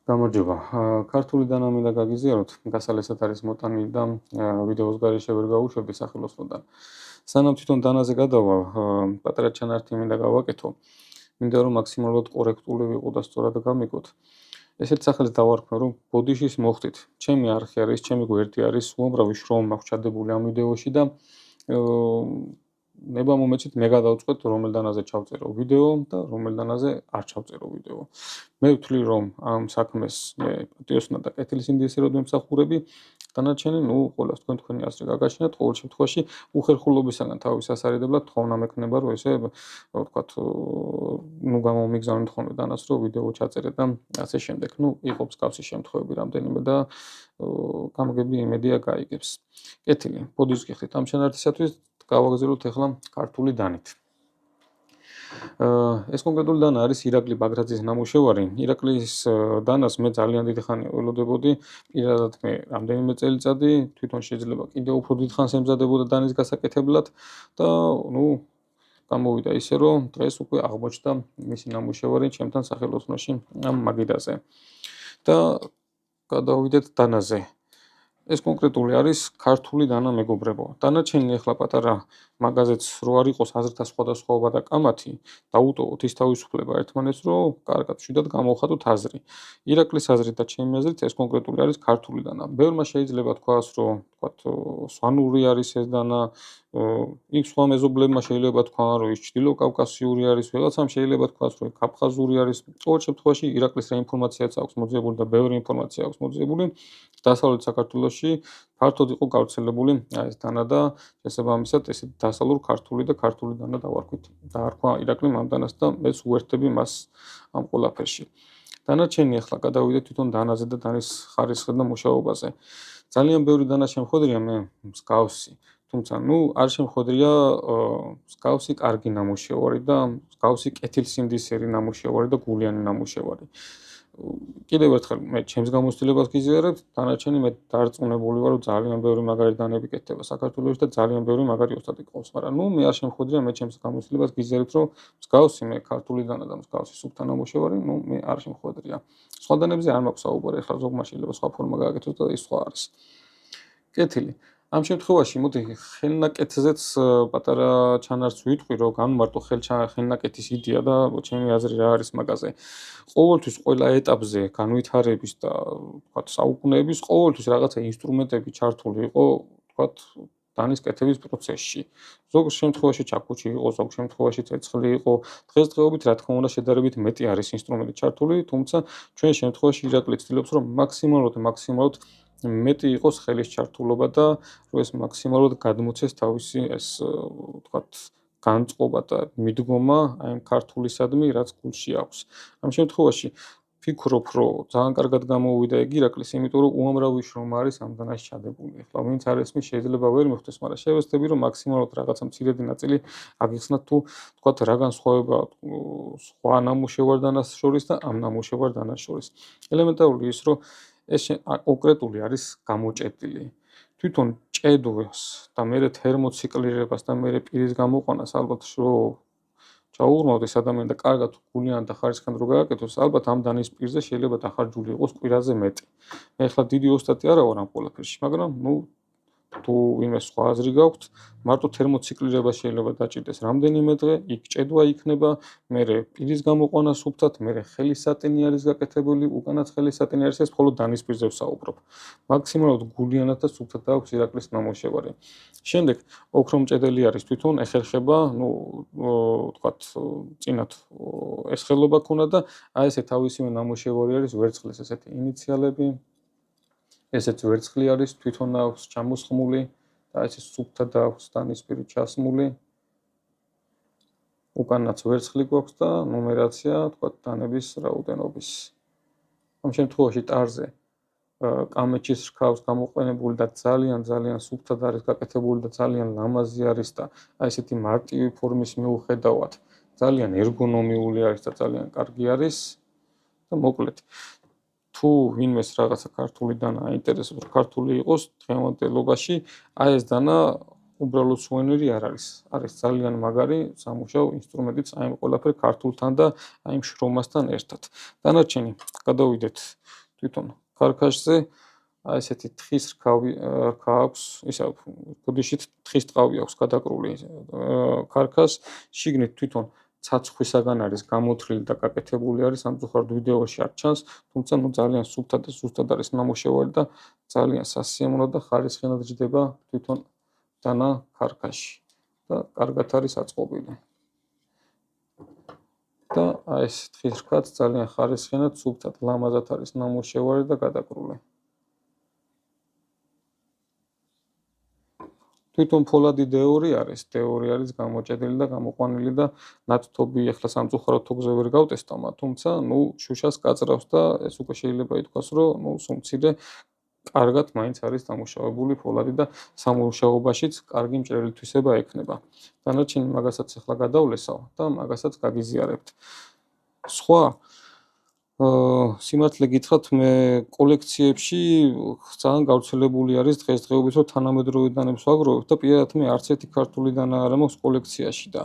გამარჯობა. ქართული დანა მინდა გაგიზიაროთ, გასალესად არის მოტანილი და ვიდეოს გარეშე ვერ გავუშვებდი სახელოსნოდან. სანამ თვითონ დანაზე გადავალ, პატარა ჩანართი მინდა გავაკეთო. მინდა რომ მაქსიმალურად კორექტული ვიყო და სწორად გამიგოთ. ესეთ სახელს დავარქმევ, რომ ბოდიშის მოხდით. ჩემი არხი არის, ჩემი გვერდი არის, უამრავი შრომა მაქვს ჩადებული ამ ვიდეოში და ნება მომეცით მე გადავწყვეტ რომელ დანაზე ჩავწერო ვიდეო და რომელ დანაზე არ ჩავწერო ვიდეო. მე ვთვლი რომ ამ საქმეს მე პატიოსნა და კეთილის ინდიესეროდ მემსახურები, დანარჩენი ყველას თქვენი აზრი გაგაჩნიათ, ყოველ შემთხვევაში უხერხულობისაგან თავის ასარიდებლად თხოვნა მექნება რომ ესე ვთქვათ გამომიგზავნოთ ხოლმე დანას რომ ვიდეო ჩაწერე და ასე შემდეგ. იყო მსგავსი შემთხვევები რამდენიმე და გამგები იმედია გაიგებს. კეთილი, ბოდიშს გიხდით ამ ჩანართისათვის გავაგზავნოთ ახლა ქართული დანით. ეს კონკრეტული დანა არის ირაკლი ბაგრაძის ნამუშევარი. ირაკლის დანას მე ძალიან დიდი ხანია ველოდებოდი, პირადად მე რამდენიმე წელიწადი, თვითონ შეიძლება კიდევ უფრო დიდ ხანს ემზადებოდა დანის გასაკეთებლად და გამოვიდა ისე რომ დღეს უკვე აღმოჩნდა მისი ნამუშევარი ჩემთან სახელოსნოში ამ მაგიდაზე. და გადავიდეთ დანაზე. ეს კონკრეტული არის ქართული დანა მეგობრებო. დანარჩენი ახლა პატარა მაგაზეც რო არ იყოს აზრთა სხვადასხვაობა და კამათი, დაუტოვოთ ის თავისუფლება ერთმანეთს, რომ კარგად შვიდად გამოვხატოთ აზრი. ირაკლის აზრით და ჩემი აზრით ეს კონკრეტული არის ქართული დანა. ბევრმა შეიძლება თქვას, რომ თქვათ სვანური არის ეს დანა, იქ სხვა მეზობლებმა შეიძლება თქვან, რომ ის ჩრდილო კავკასიური არის, ვიღაცამ შეიძლება თქვას, რომ აფხაზური არის. ყოველ შემთხვევაში ირაკლის რა ინფორმაციაც აქვს მოძიებული და ბევრი ინფორმაცია აქვს მოძიებული. დასავლეთ საქართველოში ფართოდ იყო გავრცელებული ეს დანა და შესაბამისად ესეთ დასავლურ ქართული და ქართული დანა დავარქვით. დაარქვა ირაკლიმ ამ დანას და მეც უერთდები მას ამ ყველაფერში. დანარჩენი ახლა გადავიდეთ თვითონ დანაზე და დანის ხარისხზე და მუშაობაზე. ძალიან ბევრი დანა შემხვედრია მე მსგავსი, თუმცა არ შემხვედრია მსგავსი კარგი ნამუშევარი და მსგავსი კეთილსინდისერი ნამუშევარი და გულიანი ნამუშევარი. კიდევ ერთხელ მე ჩემს გამოცდილებას გიზიარებ, დანარჩენი მე დარწმუნებული ვარ, რომ ძალიან ბევრი მაგარი დანები კეთდება საქართველოში და ძალიან ბევრი მაგარი ოსტატი ყავს, მაგრამ მე არ შემხვედრია მე ჩემს გამოცდილებას გიზიარებ, რომ მსგავსი მე ქართული დანა და მსგავსი სუფთა ნამუშევარი, მე არ შემხვედრია. სხვა დანებზე არ მაქვს საუბარი, ახლა ზოგმა შეიძლება სხვა ფორმა გააკეთოს და ის სხვა არის. კეთილი. ამ შემთხვევაში მოდი ხელნაკეთზეც პატარა ჩანართს ვიტყვი, რომ განმარტო ხელნაკეთის იდეა და ჩემი აზრი რა არის მაგაზე. ყოველთვის ყველა ეტაპზე განვითარების და თქვათ საუკუნეების ყოველთვის რაღაცა ინსტრუმენტები ჩართული იყო, თქვათ დანის კეთების პროცესში. ზოგ შემთხვევაში ჩაქუჩი იყო, ზოგ შემთხვევაში ცეცხლი იყო. დღესდღეობით რა თქმა უნდა შედარებით მეტი არის ინსტრუმენტი ჩართული, თუმცა ჩვენ შემთხვევაში ირაკლი ცდილობს, რომ მაქსიმალურად მეტი იყოს ხელის ჩართულობა და რომ ეს მაქსიმალურად გადმოცეს თავისი ეს თქვათ განწყობა და მიდგომა აი ამ ქართულისადმი, რაც გულში აქვს. ამ შემთხვევაში ვფიქრობ, რომ ძალიან კარგად გამოვიდა ეგ ირაკლის, იმიტომ რომ უამრავი შრომა არის ამ დანაში ჩადებული. ახლა ვინც არ ესმის, შეიძლება ვერ მიხვდეს, მაგრამ შევეცდები, რომ მაქსიმალურად რაღაცა მცირედი ნაწილი აგიხსნათ თუ თქვათ რა განსხვავება სხვა ნამუშევარ დანას შორის და ამ ნამუშევარ დანას შორის. ელემენტარული ის, რომ ეს კონკრეტული არის გამოჭედილი. თვითონ ჭედვას და მერე თერმოციკლირებას და მერე პირის გამოყვანას ალბათ რომ ჩაუღრმავდეს ადამიანი და კარგად გულიან და ხარისხიან რო გააკეთოს, ალბათ ამ დანის პირზე შეიძლება დახარჯული იყოს კვირაზე მეტი. მე ახლა დიდი ოსტატი არა ვარ ამ ყველაფერში, მაგრამ თუ ვინმე სხვა აზრი გაქვთ, მარტო თერმოციკლირება შეიძლება დაჭირდეს რამდენიმე დღე, იქ ჭედვა იქნება, მერე პირის გამოყვანა სუფთად, მერე ხელის სატენი არის გაკეთებული, უკანაც ხელის სატენი არის ეს მხოლოდ დანის პირზე ვსაუბრობ. მაქსიმალურად გულიანად და სუფთად აქვს ირაკლის ნამუშევარი. შემდეგ ოქრომჭედელი არის თვითონ ეხერხება, თქვათ წინათ ეს ხელობა ქონა და აი ესე თავისივე ნამუშევარი არის ვერცხლის ესეთი ინიციალები. ესეც ვერცხლი არის, თვითონ აქვს ჩამოსხმული და ესე სუფთად აქვს დანისპირი ჩასმული. უკანაც ვერცხლი გვაქვს და ნუმერაცია, თქვათ დანების რაოდენობის. ამ შემთხვევაში ტარზე კამეჩის რქავს გამოყენებული და ძალიან სუფთად არის გაკეთებული და ძალიან ლამაზი არის და აი ესეთი მარტივი ფორმის მიუხედავად ძალიან ერგონომიული არის და ძალიან კარგი არის და მოკლედ თუ ვინმეს რაღაცა ქართული დანა აინტერესებს, რომ ქართული იყოს დღევანდელობაში, აი ეს დანა უბრალოდ სუვენირი არ არის. არის ძალიან მაგარი სამუშაო ინსტრუმენტიც აი ამ ყველაფერ ქართულთან და აი ამ შრომასთან ერთად. დანარჩენი გადავიდეთ თვითონ ქარქაშზე. აი ესეთი თხის რქა აქვს, ისა ბუდიშით თხის ტყავი აქვს გადაკრული ქარქას. შიგნით თვითონ ცაცხვისაგან არის გამოთვლილი და გაკეთებული არის, სამწუხაროდ ვიდეოში არ ჩანს, თუმცა ძალიან სუფთად და ზუსტად არის ნამუშევარი და ძალიან სასიამოვნო და ხარისხიანად ჯდება თვითონ დანა ქარქაში და კარგად არის აწყობილი. და აი ეს თხის რქაც ძალიან ხარისხიანად, სუფთად, ლამაზად არის ნამუშევარი და გადაკრული. თვითონ ფოლადი დეორი არის გამოჭედილი და გამოყვანილი და ნათთობი ახლა სამწუხაროდ თოქზე ვერ გავტესტომა, თუმცა შუშას კაწრავს და ეს უკვე შეიძლება ითქვას, რომ სულ მცირე კარგად მაინც არის დამუშავებული ფოლადი და სამუშაობაშიც კარგი მჭრელი თვისება ექნება. დანარჩენი მაგასაც ახლა გადავლესავ და მაგასაც გაგიზიარებთ. სხვა სიმართლე გითხრათ, მე კოლექციებში ძალიან გავრცელებული არის დღესდღეობით, რომ თანამედროვე დანებს ვაგროვებ და პირადად მე არც ერთი ქართული დანა არ მაქვს კოლექციაში და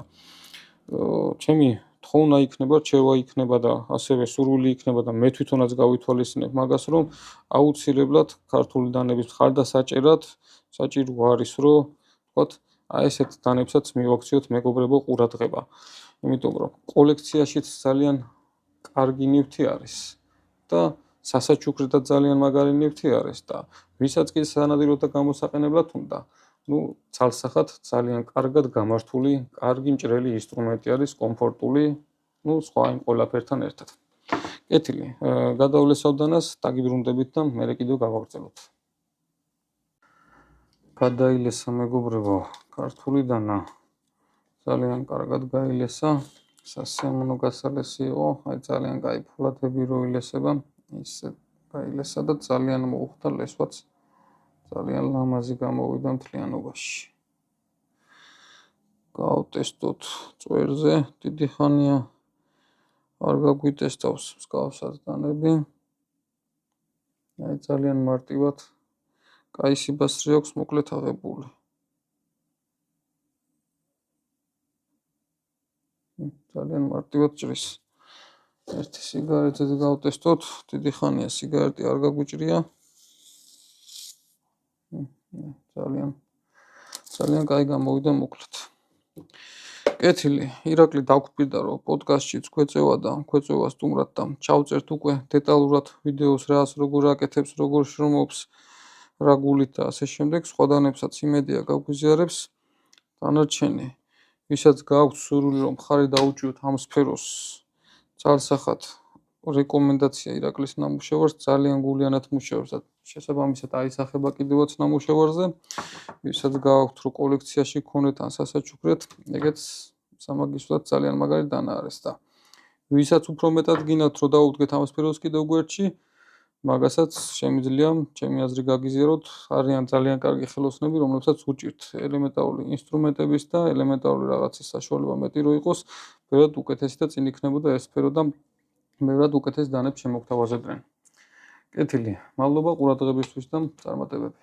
ჩემი თხოვნა იქნება, რჩევა იქნება და ასევე სურვილი იქნება და მე თვითონაც გავითვალისწინებ მაგას, რომ აუცილებლად ქართული დანების მხარდასაჭერად საჭირო არის, რომ ვთქვათ, აი ესეთ დანებსაც მივაქციოთ მეგობრებო ყურადღება. იმიტომ რომ კოლექციაშიც ძალიან კარგი ნივთი არის და სასაჩუქრად ძალიან მაგარი ნივთი არის და ვისაც კი სანადიროდ და გამოსაყენებლად უნდა, ცალსახად ძალიან კარგად გამართული, კარგი მჭრელი ინსტრუმენტი არის, კომფორტული, სხვა იმ ყველაფერთან ერთად. კეთილი, გადავლესავ დანას, დაგიბრუნდებით და მერე კიდევ გავაგრძელოთ. გადაილესა მეგობრებო, ქართული დანა ძალიან კარგად გაილესა. სასიამოვნო გასალესი იყო, აი ძალიან კაი ფოლადები რო ილესება, ისე გაილესა და ძალიან მოუხდა ლესვაც. ძალიან ლამაზი გამოვიდა მთლიანობაში. გავტესტოთ წვერზე, დიდი ხანია არ გაგვიტესტავს მსგავსად დანები. აი ძალიან მარტივად კაი სიბასრე აქვს მოკლედ აღებული. ძალიან მარტივად ჭრის. ერთი სიგარეტით გავტესტოთ, დიდი ხანია სიგარეტი არ გაგვიჭრია. ძალიან კაი გამოვიდა მოკლედ. კეთილი, ირაკლი დაგვკვირდა, რომ პოდკასტშიც გვეწევა და გვეწევა სტუმრად და ჩავწერთ უკვე დეტალურად ვიდეოს რას როგორ აკეთებს, როგორ შრომობს, რა გულით და ასე შემდეგ. სხვა დანებსაც იმედია გაგვიზიარებს. დანარჩენი ვისაც გააქვთ სურვილი რომ მხარი დაუჭიოთ ამ სფეროს, ძალსახად რეკომენდაცია ირაკლის ნამუშევარს, ძალიან გულიანად მუშაობს და შესაბამისად აისახება კიდევაც ნამუშევარზე. ვისაც გააქვთ რომ კოლექციაში გქონდეთ ან სასაჩუქრად, ეგეც სამაგისტრად ძალიან მაგარი დანა არის და ვისაც უფრო მეტად გინათ რომ დაუდგეთ ამ სფეროს კიდევ გვერდში, მაგასაც შემიძლია ჩემი აზრი გაგიზიაროთ, არიან ძალიან კარგი ხელოსნები, რომლებსაც უჭირთ ელემენტარული ინსტრუმენტების და ელემენტარული რაღაცის საშუალება მეტი რო იყოს, ბევრად უკეთესი და წინ იქნებოდა ეს სფერო და ბევრად უკეთეს დანებს შემოგთავაზებდნენ. კეთილი, მადლობა ყურადღებისთვის და წარმატებები.